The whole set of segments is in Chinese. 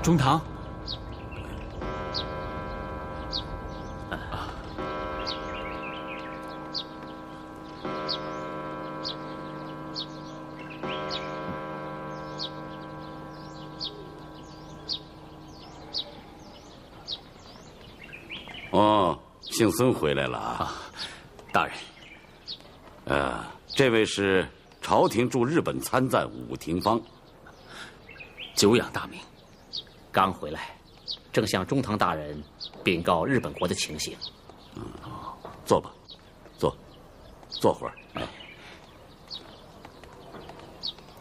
中堂。哦，姓孙回来了啊，大人。这位是朝廷驻日本参赞武廷芳，久仰大名。刚回来，正向中堂大人禀告日本国的情形。坐吧，坐会儿。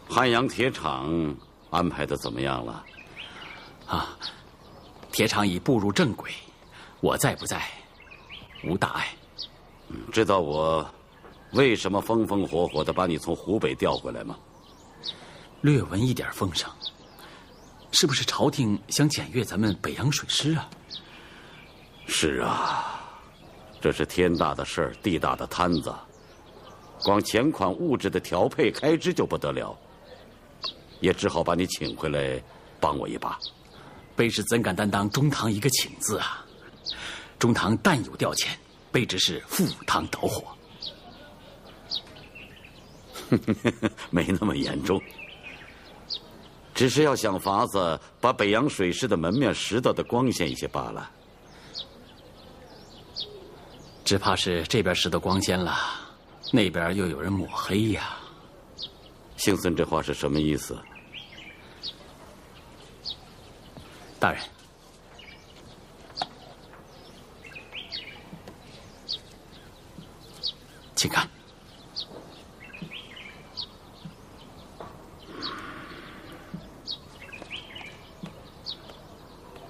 汉阳铁厂安排的怎么样了？啊，铁厂已步入正轨，我在不在，无大碍。知道我为什么风风火火地把你从湖北调回来吗？略闻一点风声，是不是朝廷想检阅咱们北洋水师啊？是啊，这是天大的事儿，地大的摊子，光钱款物质的调配开支就不得了，也只好把你请回来帮我一把。卑职怎敢担当中堂一个请字啊？中堂但有调遣，卑职是赴汤蹈火。没那么严重，只是要想法子把北洋水师的门面拾掇得光鲜一些罢了。只怕是这边拾掇光鲜了，那边又有人抹黑呀。姓孙这话是什么意思？大人，请看。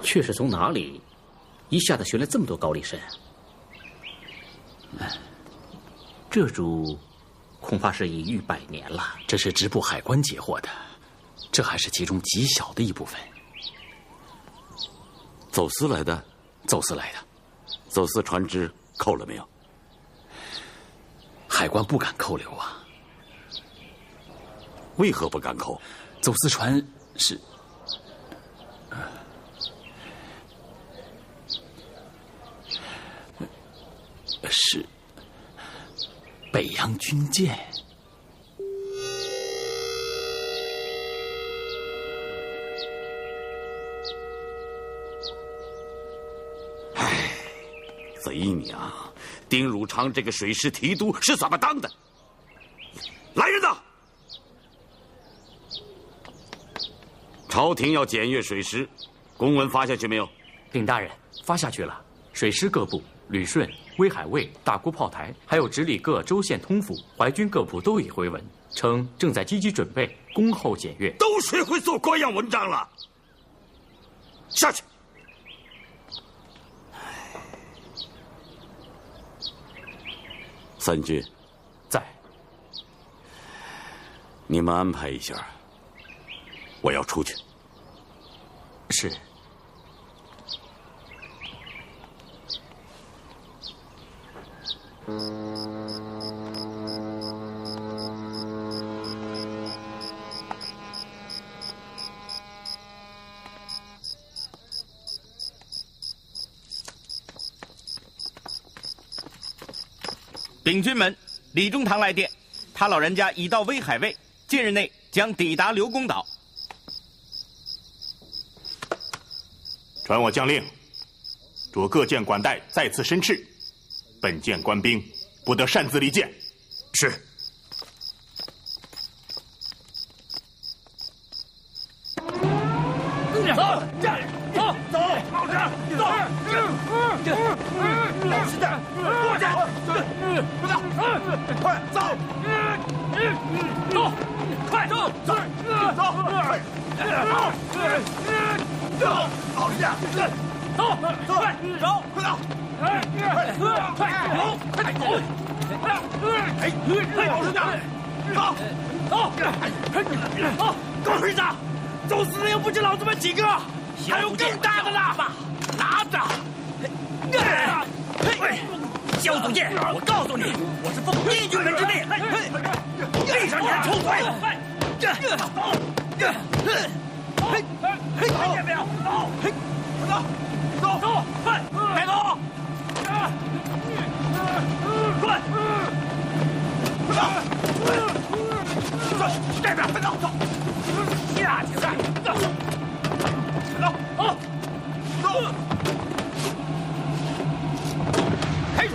却是从哪里一下子寻来这么多高丽参？这株恐怕是已逾100年了。这是直部海关截获的，这还是其中极小的一部分。走私来的？走私来的。走私船只扣了没有？海关不敢扣留啊。为何不敢扣？走私船是北洋军舰。唉，贼娘！丁汝昌这个水师提督是怎么当的？来人呐！朝廷要检阅水师，公文发下去没有？禀大人，发下去了。水师各部、旅顺、威海卫、大沽炮台，还有直隶各州县通府、淮军各部都已回文，称正在积极准备，恭候检阅。都学会做官样文章了。下去。三军在。你们安排一下，我要出去。是。禀军门，李中堂来电，他老人家已到威海卫，近日内将抵达刘公岛。传我将令，着各舰管带再次申斥，本舰官兵不得擅自离舰。是。走，走，走，老实，走，老实点，过去，快走，走，快走，走，走，老实点，走，快走，快走，快走，快走，哎，老实点，走，走，狗日的！走死的又不止老子们几个，还有更大的呢！拿着！萧祖剑，我告诉你，我是奉一军门之命，闭上你的臭嘴！看见没有？走，走，走，快，快走！快，这边，快走，走，下去，走，走，好，走，开船。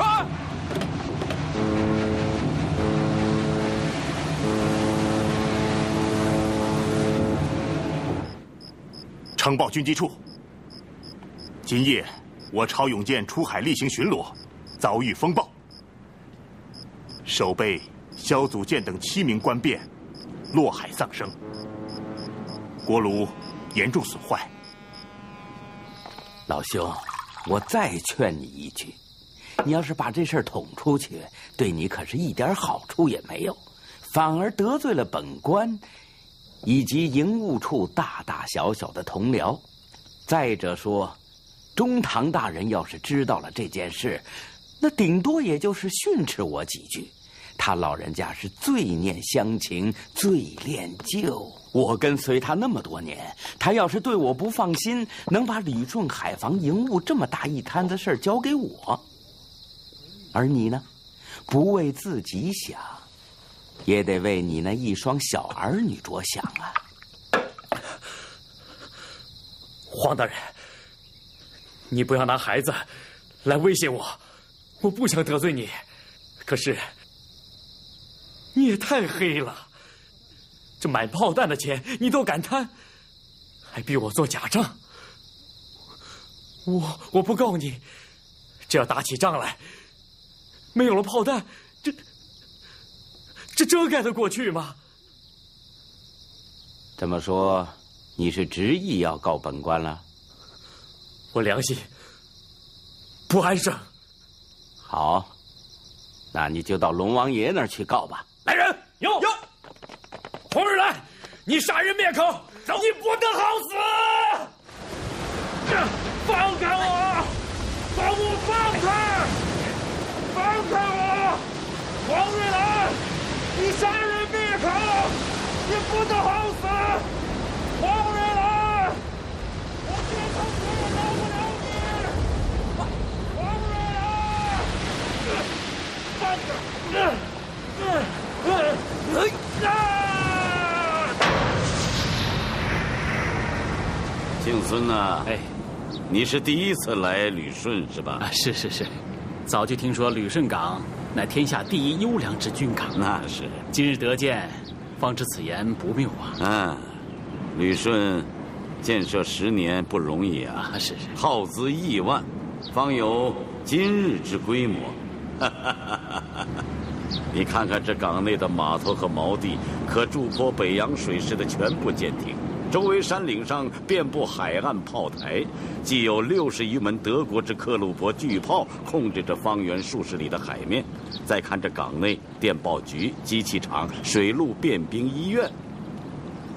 呈报军机处，今夜我朝永健出海例行巡逻，遭遇风暴，守备萧祖建等7名官便落海丧生，锅炉严重损坏。老兄，我再劝你一句，你要是把这事儿捅出去，对你可是一点好处也没有，反而得罪了本官以及营务处大大小小的同僚。再者说，中堂大人要是知道了这件事，那顶多也就是训斥我几句。他老人家是最念乡情，最恋旧。我跟随他那么多年，他要是对我不放心，能把旅顺海防营务这么大一摊子事交给我。而你呢，不为自己想，也得为你那一双小儿女着想啊。黄大人，你不要拿孩子来威胁我，我不想得罪你，可是你也太黑了，这买炮弹的钱你都敢贪，还逼我做假账。我不告你，这要打起仗来，没有了炮弹，这盖得过去吗？这么说，你是执意要告本官了？我良心不安生。好，那你就到龙王爷那儿去告吧。来人，有，红日来，你杀人灭口，你不得好死！放开我！把我放开！放开我！黄瑞来，你杀人灭口，你不得好死！黄瑞来，我这头死也饶不了你！黄瑞来，放开！庆孙呐，哎，你是第一次来旅顺是吧？啊，是，早就听说旅顺港乃天下第一优良之军港。那是，今日得见，方知此言不谬啊。旅顺建设10年不容易啊，是，耗资亿万，方有今日之规模。你看看这港内的码头和锚地，可驻泊北洋水师的全部舰艇，周围山岭上遍布海岸炮台，既有60余门德国之克虏伯巨炮控制着方圆数十里的海面，再看这港内电报局、机器厂、水陆便兵医院，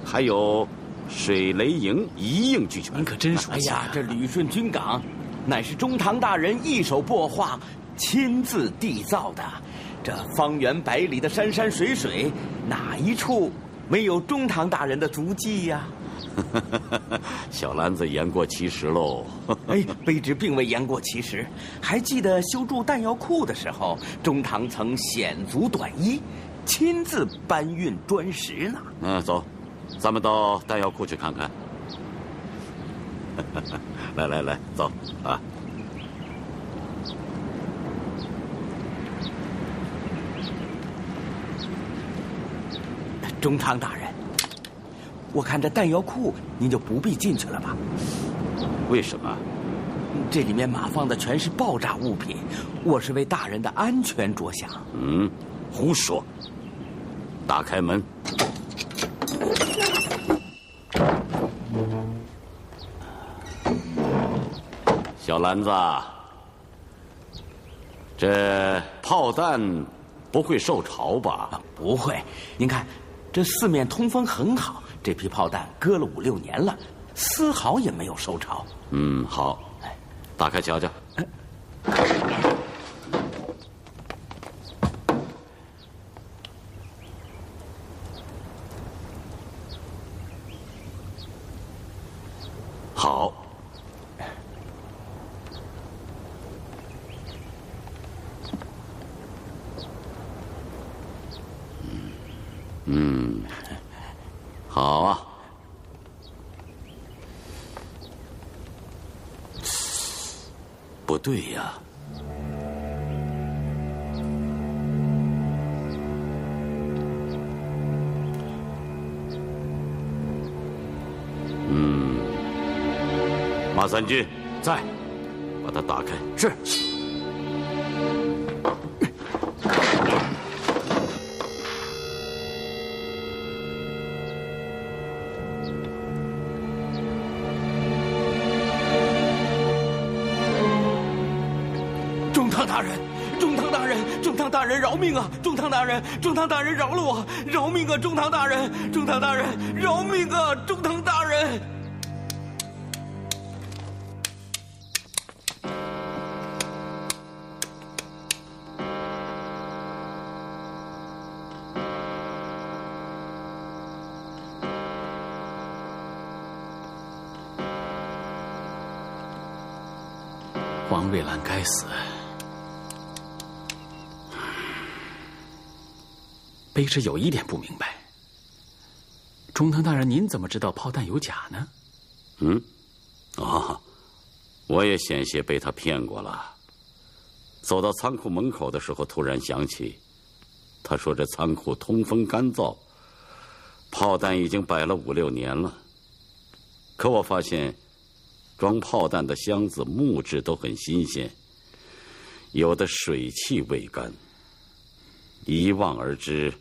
还有水雷营，一应俱全。您可真熟悉。哎呀，这旅顺军港，乃是中堂大人一手擘画，亲自缔造的。这方圆100里的山山水水，哪一处没有中堂大人的足迹呀？小兰子言过其实喽。哎，卑职并未言过其实。还记得修筑弹药库的时候，中堂曾险足短衣，亲自搬运砖石呢。走，咱们到弹药库去看看。来，走啊！中堂大人，我看这弹药库您就不必进去了吧？为什么？这里面码放的全是爆炸物品，我是为大人的安全着想。胡说！打开门。小兰子，这炮弹不会受潮吧？不会，您看，这四面通风很好，这批炮弹搁了5、6年了，丝毫也没有受潮。好，打开瞧瞧。好。好啊。不对呀。马三军在，把它打开。是。中堂大人，中堂大人，中堂大人饶命啊！中堂大人，中堂大人饶了我！饶命啊！中堂大人，中堂大人饶命啊！中堂大人。王瑞兰该死。卑职有一点不明白，中堂大人，您怎么知道炮弹有假呢？我也险些被他骗过了。走到仓库门口的时候，突然想起，他说这仓库通风干燥，炮弹已经摆了5、6年了。可我发现，装炮弹的箱子木质都很新鲜，有的水汽未干，一望而知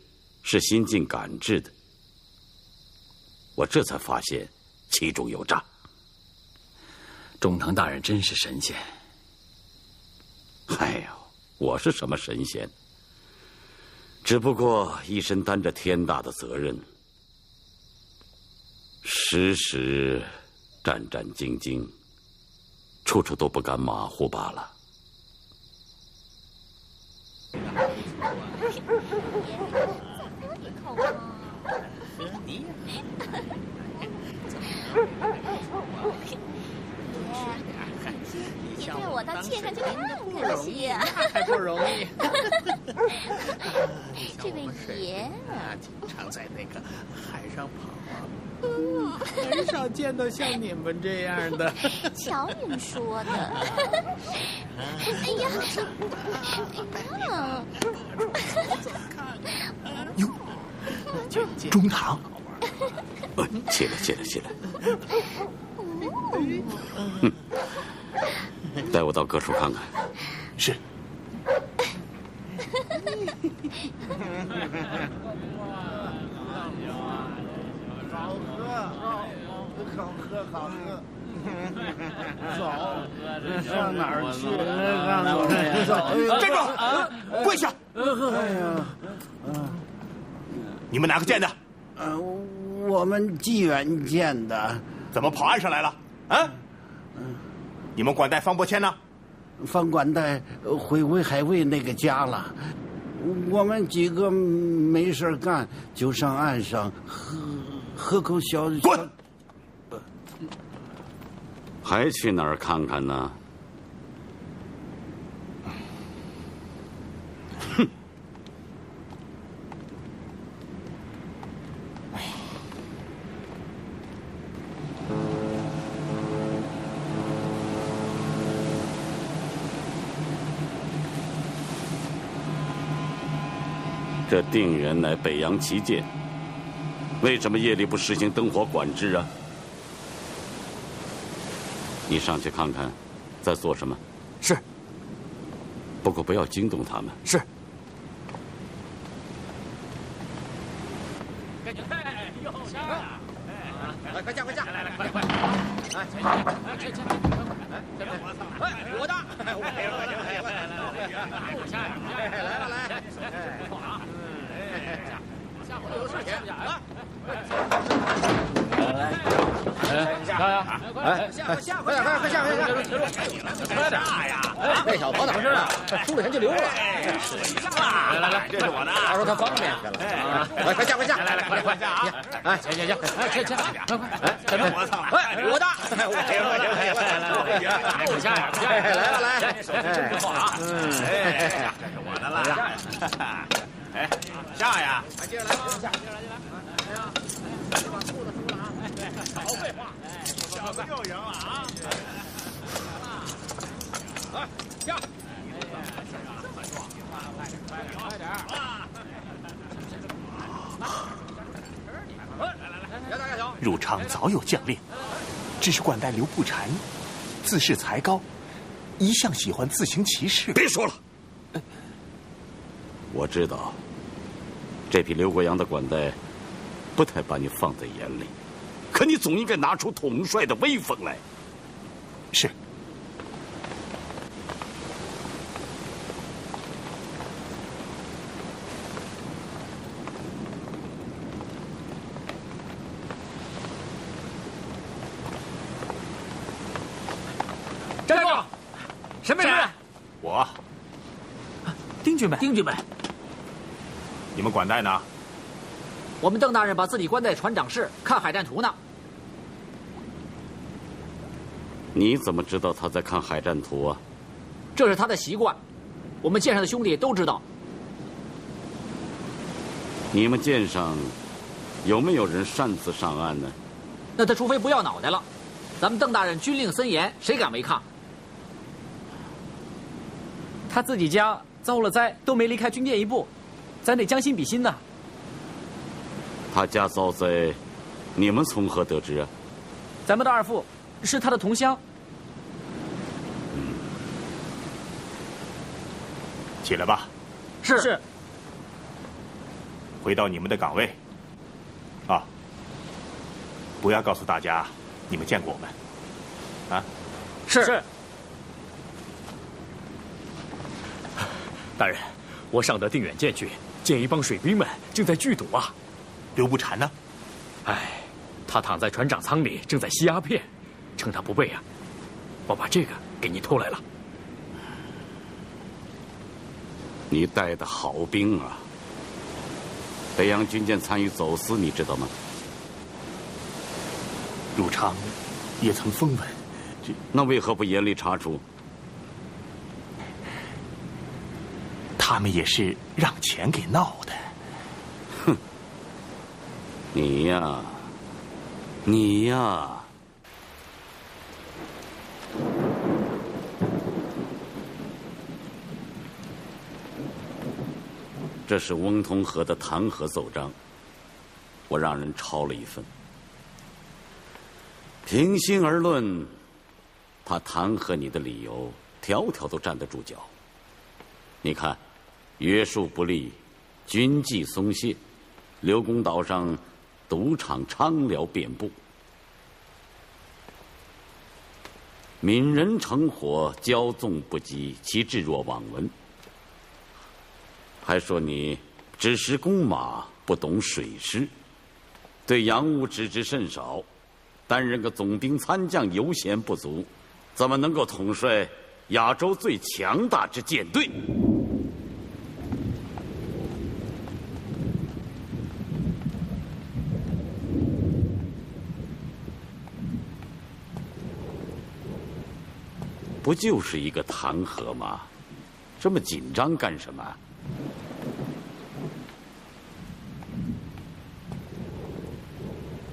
是新近赶制的。我这才发现其中有诈。中堂大人真是神仙。哎呦，我是什么神仙？只不过一身担着天大的责任，时时战战兢兢，处处都不敢马虎罢了。你带我到舰上去看看去，还不容易。这位爷经常在那个海上跑，很少见到像你们这样的。瞧你们说的。哎呀，哟，中堂。起来，起来，起来。带我到各处看看。是。好喝，好喝。走，上哪儿去？站住！跪下！哎呀，你们哪个建的？我们济远建的。怎么跑岸上来了？啊？你们管带方伯谦呢？方管带回威海卫那个家了。我们几个没事干，就上岸上喝口小。滚！还去哪儿看看呢？哼！这定远乃北洋旗舰，为什么夜里不实行灯火管制啊？你上去看看，在做什么？是。不过不要惊动他们。是。快下，快下！来，快！去！我的！来！下回有事情啊！呀！哎，快下！快点！快点！那小子跑哪去了？输了钱就溜了。来，这是我的。他说他方便去了。来，快下！来，快下啊！哎，行，快！哎，这是我蹭了。哎，我的！来，快下呀！来，真不错啊！哎，这是我的了。哎，下呀！接着来，下。哎呀，输了啊！少废话，小子又赢了啊！来，下！快点！入昌早有将令，只是管带刘步蟾自恃才高，一向喜欢自行其事。别说了，我知道这批刘国阳的管带不太把你放在眼里，可你总应该拿出统帅的威风来。是。站住！什么人？我。丁军们，你们管带呢？我们邓大人把自己关在船长室看海战图呢。你怎么知道他在看海战图啊？这是他的习惯，我们舰上的兄弟都知道。你们舰上有没有人擅自上岸呢？那他除非不要脑袋了。咱们邓大人军令森严，谁敢违抗？他自己家遭了灾，都没离开军舰一步，咱得将心比心呐。他家遭灾，你们从何得知啊？咱们的二父是他的同乡。起来吧。是。回到你们的岗位。啊，不要告诉大家你们见过我们。啊，是。大人，我上得定远舰去，见一帮水兵们正在聚赌啊。刘步蟾呢？哎，他躺在船长舱里，正在吸鸦片，趁他不备啊，我把这个给你偷来了。你带的好兵啊！北洋军舰参与走私，你知道吗？入昌也曾风闻，那为何不严厉查处？他们也是让钱给闹的。哼，你呀！这是翁同龢的弹劾奏章，我让人抄了一份。平心而论，他弹劾你的理由，条条都站得住脚。你看，约束不力，军纪松懈，刘公岛上赌场娼寮遍布，闽人成火，骄纵不羁，其志若罔闻。还说你只识弓马，不懂水师，对洋务知之甚少，担任个总兵参将油闲不足，怎么能够统帅亚洲最强大之舰队？不就是一个弹劾吗？这么紧张干什么？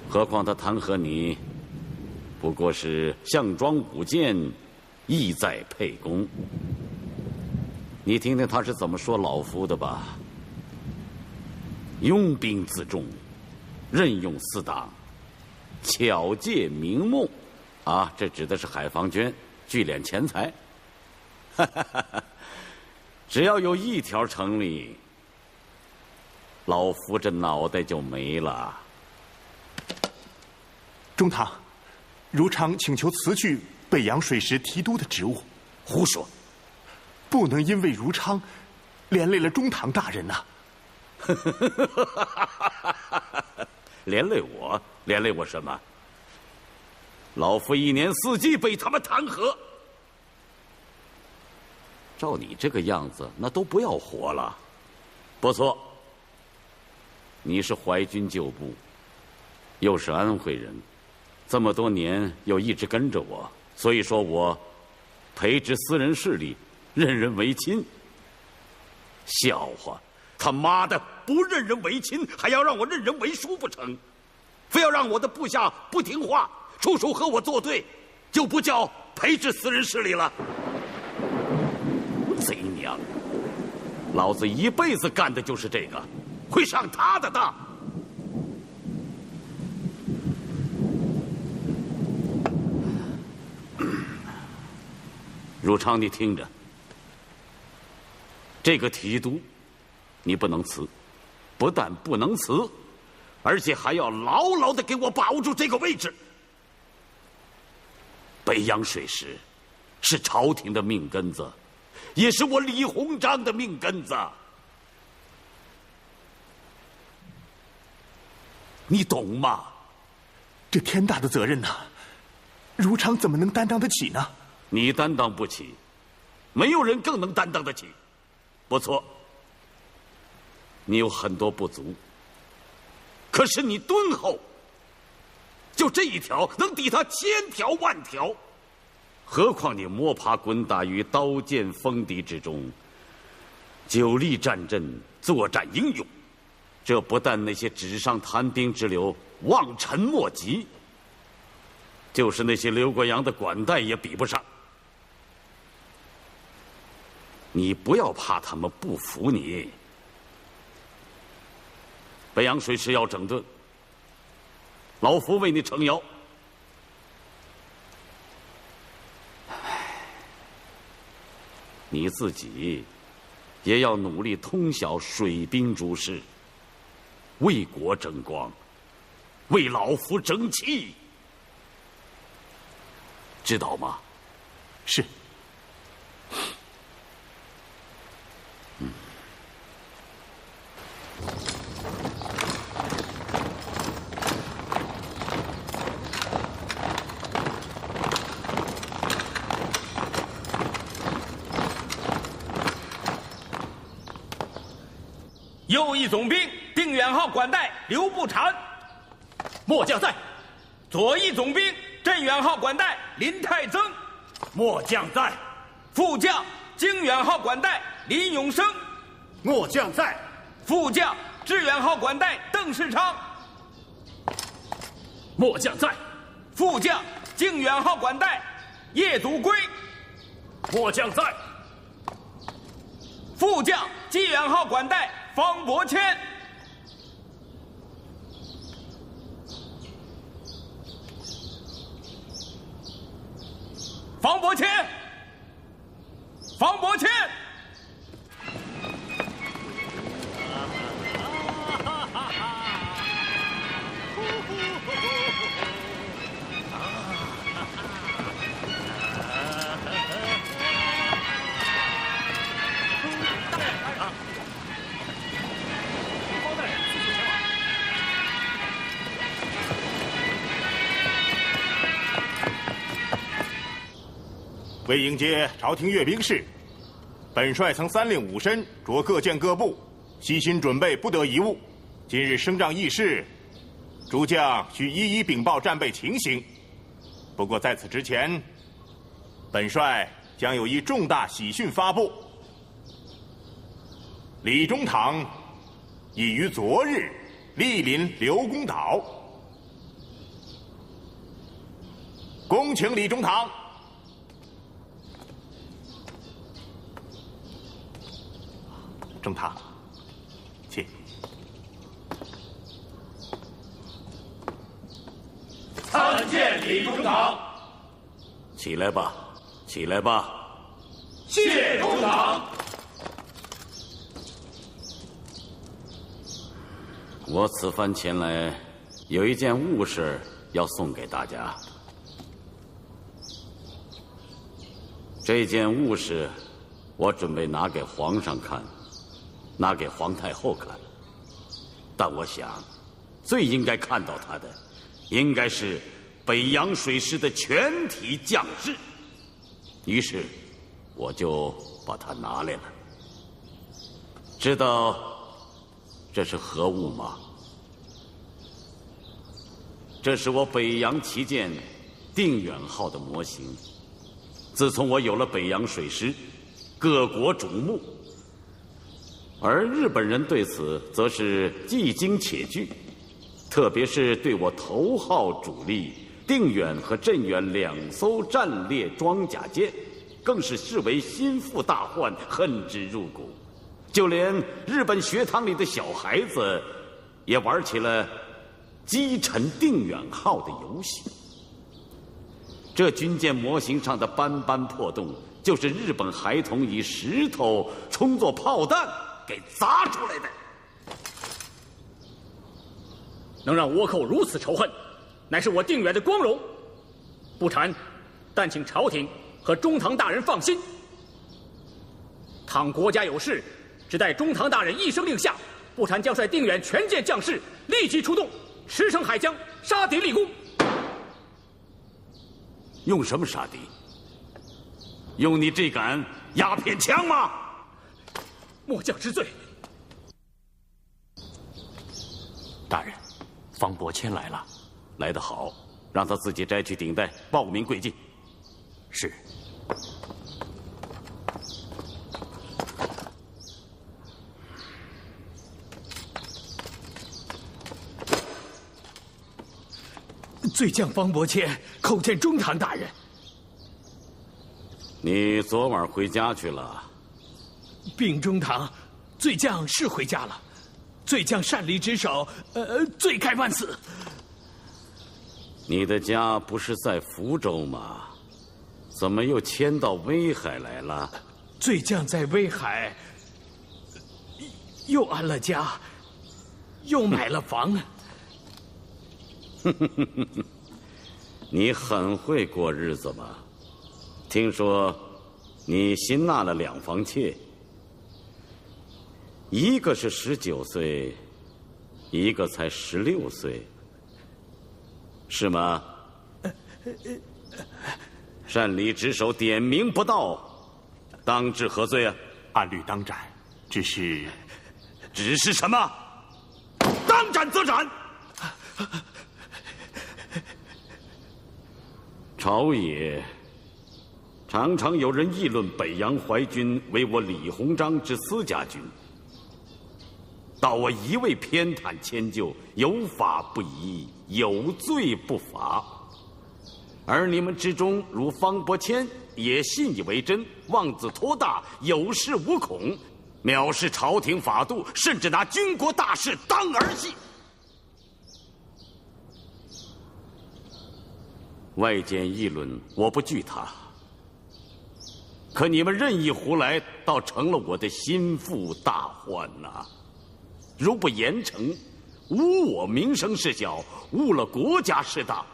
何况他弹劾你，不过是项庄舞剑，意在沛公。你听听他是怎么说老夫的吧：拥兵自重，任用四党，巧借名目，啊，这指的是海防军聚敛钱财。只要有一条成立，老夫这脑袋就没了。中堂，如常请求辞去北洋水师提督的职务。胡说！不能因为如昌连累了中堂大人呐。连累我？连累我什么？老夫一年四季被他们弹劾。照你这个样子，那都不要活了。不错，你是淮军旧部，又是安徽人，这么多年又一直跟着我，所以说我培植私人势力，任人唯亲。笑话！他妈的，不任人唯亲，还要让我任人唯属不成？非要让我的部下不听话，处处和我作对，就不叫培植私人势力了。贼娘！老子一辈子干的就是这个，会上他的当。汝昌，你听着，这个提督，你不能辞，不但不能辞，而且还要牢牢的给我把握住这个位置。北洋水师是朝廷的命根子，也是我李鸿章的命根子，你懂吗？这天大的责任呐，如常怎么能担当得起呢？你担当不起，没有人更能担当得起。不错，你有很多不足，可是你敦厚，就这一条能抵他千条万条。何况你摸爬滚打于刀剑锋敌之中，久历战阵，作战英勇，这不但那些纸上谈兵之流望尘莫及，就是那些刘国阳的管带也比不上。你不要怕他们不服你。北洋水师要整顿，老夫为你撑腰。你自己也要努力通晓水兵诸事，为国争光，为老夫争气，知道吗？是。右翼总兵定远号管带刘步蟾，末将在。左翼总兵镇远号管带林泰增，末将在。副将经远号管带林永生，末将在。副将致远号管带邓世昌，末将在。副将靖远号管带叶祖圭，末将在。副将济远号管带方伯谦，方伯谦，方伯谦。为迎接朝廷阅兵式，本帅曾三令五申着各舰各部悉心准备，不得贻误。今日升帐议事，诸将需一一禀报战备情形。不过在此之前，本帅将有一重大喜讯发布：李中堂已于昨日莅临刘公岛，恭请李中堂。中堂，请。参见李中堂。起来吧，起来吧。谢中堂。我此番前来，有一件物事要送给大家。这件物事，我准备拿给皇上看。拿给皇太后看，但我想，最应该看到他的，应该是北洋水师的全体将士。于是，我就把它拿来了。知道这是何物吗？这是我北洋旗舰定远号的模型。自从我有了北洋水师，各国瞩目，而日本人对此则是既惊且惧，特别是对我头号主力定远和镇远2艘战列装甲舰，更是视为心腹大患，恨之入骨。就连日本学堂里的小孩子，也玩起了击沉定远号的游戏。这军舰模型上的斑斑破洞，就是日本孩童以石头充作炮弹给砸出来的。能让倭寇如此仇恨，乃是我定远的光荣。不禅，但请朝廷和中堂大人放心。倘国家有事，只待中堂大人一声令下，不禅将率定远全舰将士立即出动，驰骋海疆，杀敌立功。用什么杀敌？用你这杆鸦片枪吗？末将知罪。大人，方伯谦来了。来得好，让他自己摘去顶戴，报名跪进。是。罪将方伯谦叩见中堂大人。你昨晚回家去了？禀中堂，罪将是回家了。罪将擅离职守，罪该万死。你的家不是在福州吗？怎么又迁到威海来了？罪将在威海又安了家，又买了房。你很会过日子嘛？听说你新纳了2房妾，一个是19岁，一个才16岁，是吗？擅离职守，点名不到，当治何罪啊？按律当斩，只是什么？当斩则斩。朝野常常有人议论北洋淮军为我李鸿章之私家军，道我一味偏袒迁就，有法不依，有罪不罚。而你们之中，如方伯谦也信以为真，妄自托大，有恃无恐，藐视朝廷法度，甚至拿军国大事当儿戏。外间议论，我不惧他。可你们任意胡来，倒成了我的心腹大患呐！如不严惩，污我名声事小，误了国家事大。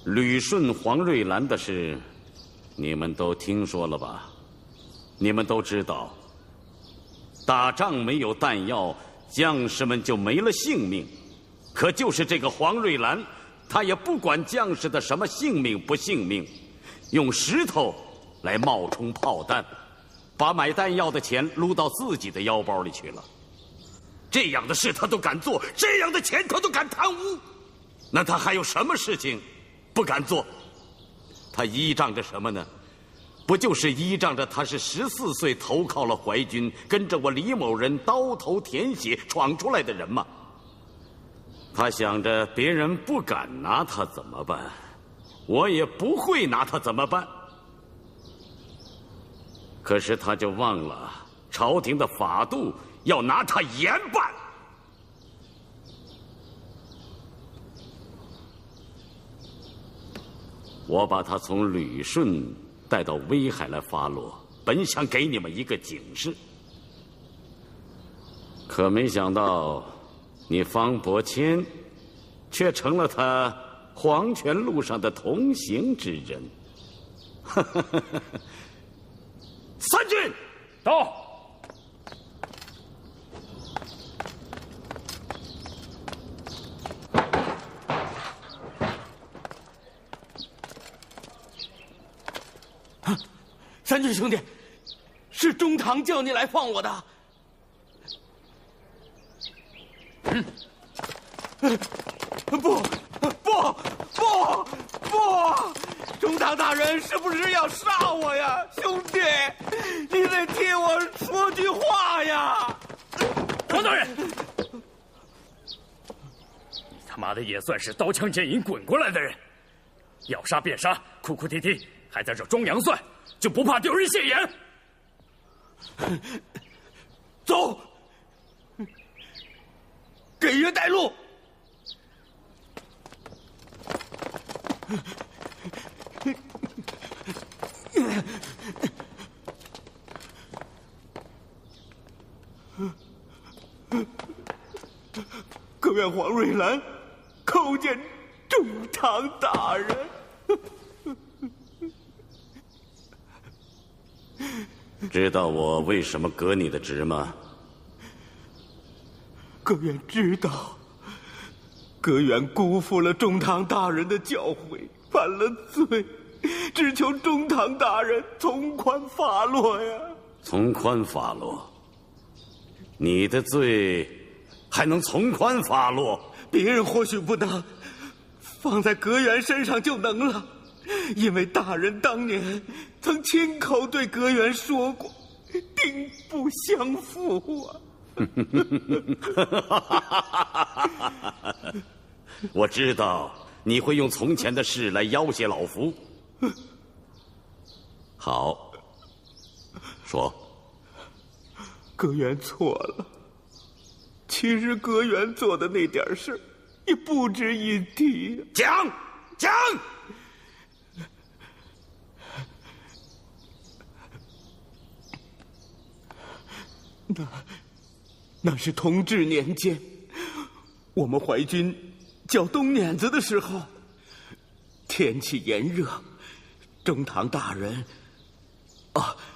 旅顺、黄瑞兰的事，你们都听说了吧？你们都知道，打仗没有弹药，将士们就没了性命。可就是这个黄瑞兰，他也不管将士的什么性命不性命，用石头来冒充炮弹，把买弹药的钱撸到自己的腰包里去了。这样的事他都敢做，这样的钱他都敢贪污，那他还有什么事情不敢做？他依仗着什么呢？不就是依仗着他是14岁投靠了淮军，跟着我李某人刀头舔血闯出来的人吗？他想着别人不敢拿他怎么办，我也不会拿他怎么办。可是他就忘了朝廷的法度要拿他严办。我把他从旅顺带到威海来发落，本想给你们一个警示，可没想到你方伯谦却成了他黄泉路上的同行之人。三军到。三郡兄弟，是中堂叫你来放我的。不！中堂大人是不是要杀我呀？兄弟，你得替我说句话呀！王大人，你他妈的也算是刀枪剑影滚过来的人，要杀便杀，哭哭啼啼，还在这装洋蒜，就不怕丢人现眼？走，给爷带路。阁员黄瑞兰叩见中堂大人。知道我为什么革你的职吗？阁员知道，阁员辜负了中堂大人的教诲，犯了罪，只求中堂大人从宽发落呀。从宽发落？你的罪还能从宽发落？别人或许不能，放在阁员身上就能了，因为大人当年曾亲口对阁员说过，定不相负啊。我知道你会用从前的事来要挟老夫。好，说。阁员错了，其实阁员做的那点事也不值一提。讲。那是同治年间，我们淮军剿东碾子的时候，天气炎热，中堂大人，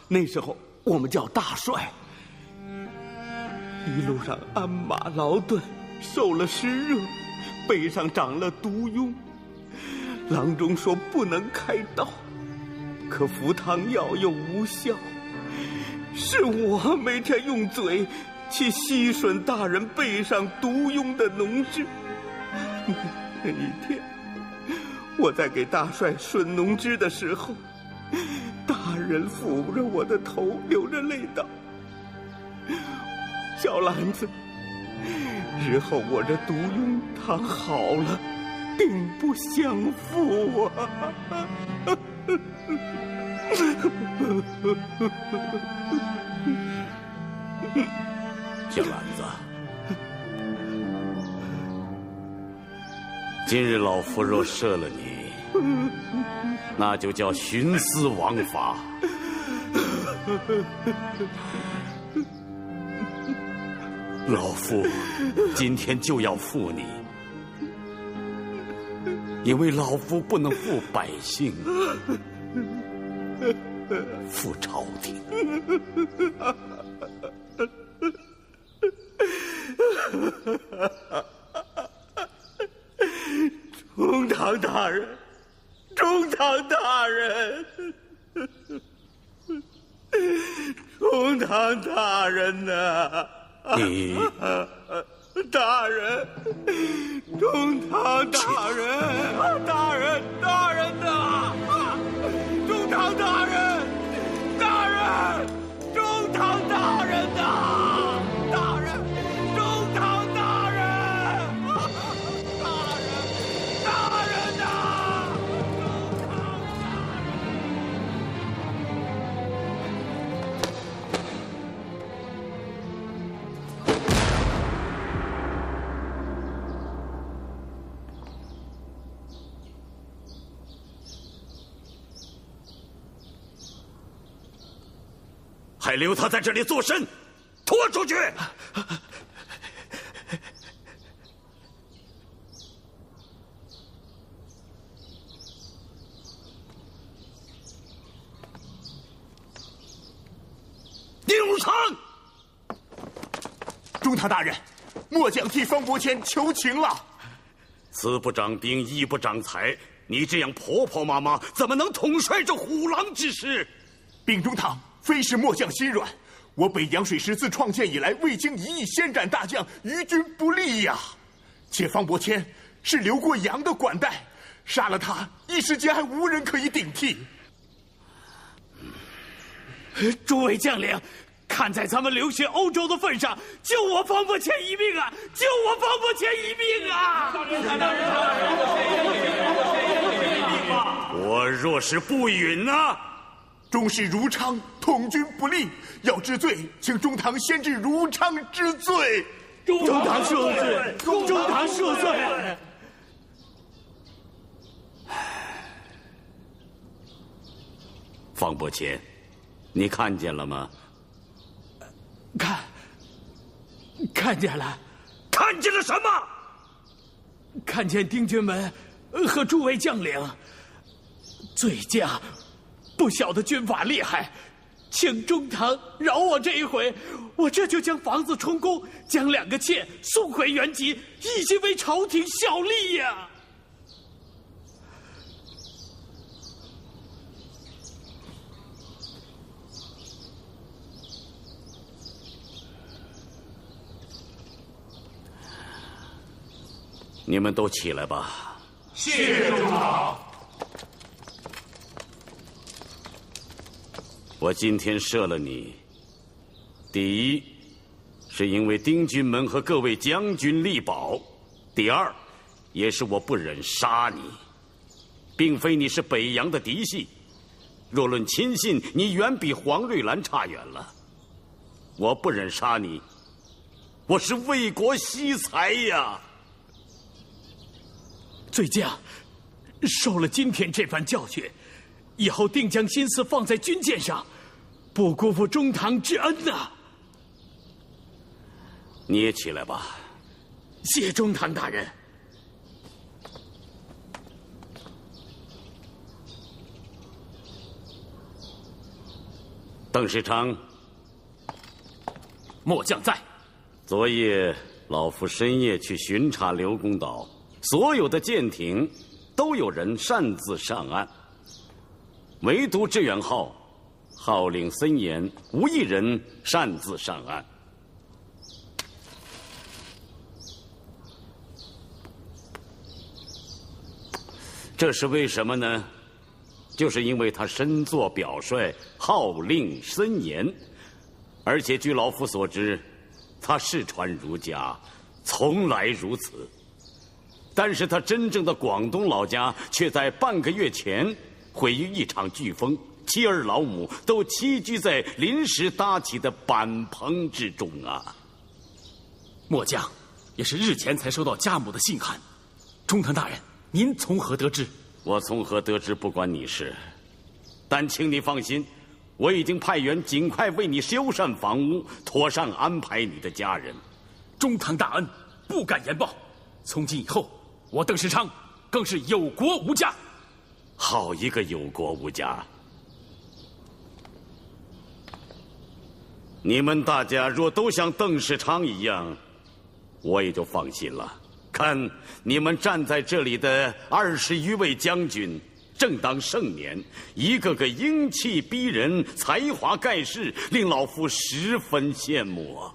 那时候我们叫大帅，一路上鞍马劳顿，受了湿热，背上长了毒痈，郎中说不能开刀，可服汤药又无效，是我每天用嘴去吸吮大人背上毒痈的脓汁。那一天，我在给大帅吮脓汁的时候，大人抚着我的头，流着泪道：“小兰子，日后我这毒痈躺好了，定不相负啊！”小兰子，今日老夫若赦了你，那就叫徇私枉法。老夫今天就要负你，因为老夫不能负百姓，负朝廷。中堂大人，中堂大人，中堂大人呐！你大人，中堂大人，大人呐！中堂大人，大人，中堂大人呐！大人，中堂大人，大人呐！中堂大人。还留他在这里作甚？拖出去！丁汝昌，中堂大人，末将替方伯谦求情了。慈不长兵，义不长财，你这样婆婆妈妈，怎么能统帅这虎狼之师？秉中堂非是末将心软，我北洋水师自创建以来，未经一役先斩大将，于军不利呀。且方伯谦是留过洋的管带，杀了他，一时间还无人可以顶替。诸位将领，看在咱们流血欧洲的份上，救我方伯谦一命啊！救我方伯谦一命啊！我若是不允呢？终是如昌统军不利，要治罪，请中堂先治如昌之罪。中堂赦罪，中堂赦罪。方伯谦，你看见了吗？看见了。看见了什么？看见丁军门和诸位将领。罪驾不晓得军法厉害，请中堂饶我这一回，我这就将房子充公，将2个妾送回原籍，一心为朝廷效力呀。你们都起来吧。谢中堂。我今天赦了你，第一，是因为丁军门和各位将军力保；第二，也是我不忍杀你，并非你是北洋的嫡系。若论亲信，你远比黄瑞兰差远了。我不忍杀你，我是为国惜才呀。罪驾受了今天这番教训，以后定将心思放在军舰上，不辜负中堂之恩呐。你也起来吧。谢中堂大人。邓世昌，末将在。昨夜老夫深夜去巡查刘公岛，所有的舰艇都有人擅自上岸，唯独致远号号令森严，无一人擅自上岸。这是为什么呢？就是因为他身作表率，号令森严，而且据老夫所知，他世传儒家，从来如此。但是他真正的广东老家却在半个月前毁于一场飓风，妻儿老母都栖居在临时搭起的板棚之中啊！末将也是日前才收到家母的信函，中堂大人，您从何得知？我从何得知不关你事，但请你放心，我已经派员尽快为你修缮房屋，妥善安排你的家人。中堂大恩，不敢言报。从今以后，我邓世昌更是有国无家。好一个有国无家！你们大家若都像邓世昌一样，我也就放心了。看你们站在这里的20余位将军，正当盛年，一个个英气逼人，才华盖世，令老夫十分羡慕啊！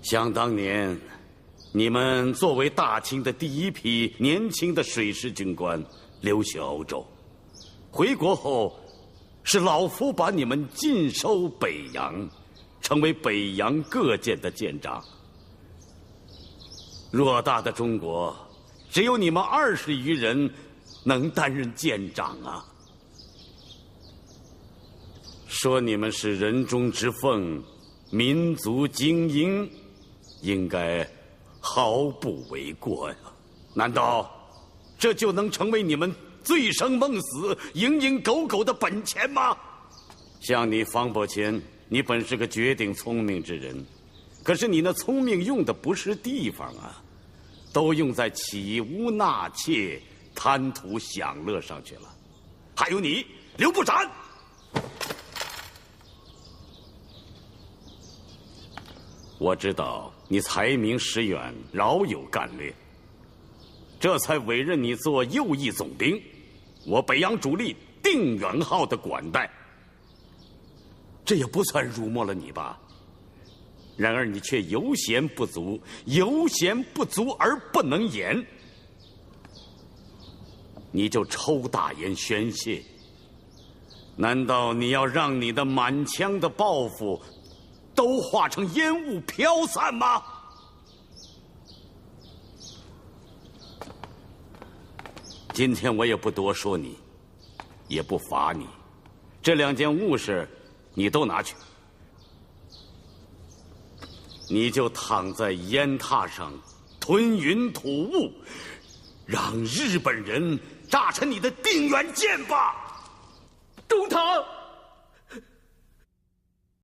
想当年，你们作为大清的第一批年轻的水师军官，留学欧洲，回国后，是老夫把你们尽收北洋，成为北洋各舰的舰长。偌大的中国，只有你们20余人能担任舰长啊！说你们是人中之凤，民族精英，应该毫不为过呀。难道这就能成为你们醉生梦死、蝇营狗苟的本钱吗？像你方伯谦，你本是个绝顶聪明之人，可是你那聪明用的不是地方啊，都用在起屋纳妾、贪图享乐上去了。还有你刘步斩，我知道你才名识远，饶有干练，这才委任你做右翼总兵，我北洋主力定远号的管带。这也不算辱没了你吧？然而你却犹嫌不足，犹嫌不足而不能言，你就抽大烟宣泄。难道你要让你的满腔的抱负都化成烟雾飘散吗？今天我也不多说你，也不罚你，这2件物事你都拿去，你就躺在烟榻上吞云吐雾，让日本人炸沉你的定远舰吧。中堂。